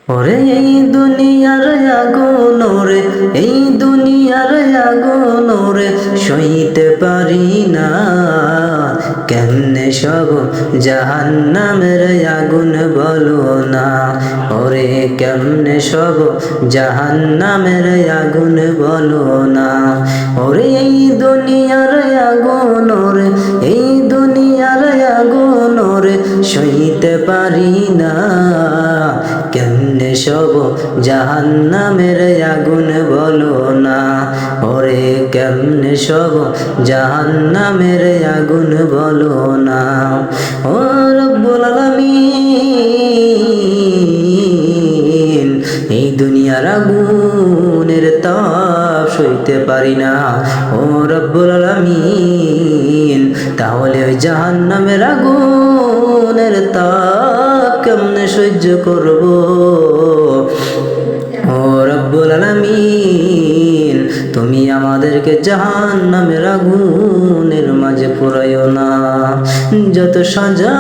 ওরে এই দুনিয়ার আগুন রে, এই দুনিয়ার আগুন রে, সইতে পারি না। কেমনে সব জাহান্নামের আগুন বলো না। ওরে কেমনে সব জাহান্নামের আগুন বলো না। ওরে এই দুনিয়ার আগুন রে, এই দুনিয়ার আগুন রে, সইতে পারি না। কেমনে সব জাহান্নামের আগুন বলো না। ওরে কেমনে সব জাহান্নামের আগুন বলো না। ও রব্বুল আলামিন, এই দুনিয়ার আগুনের তাপ সইতে পারি না। ও রব্বুল আলামিন, তাহলে ওই জাহান্নামের আগুনের তাপ কেমনে সহ্য করব। ও রব্বুল আলামিন, তুমি আমাদেরকে জাহান্নামের আগুনের মাঝে পুরাইও না। যত সাজা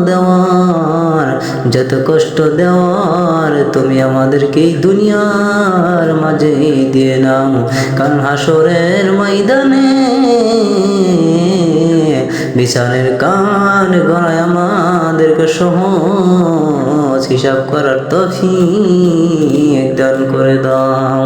দেওয়ার, যত কষ্ট দেওয়ার, তুমি আমাদেরকে এই দুনিয়ার মাঝে দিয়ে নাও। কাল হাসরের ময়দানে বিচারের কান গড়ায় আমাদেরকে সহজ হিসাব করার তৌফিক দান করে দাও।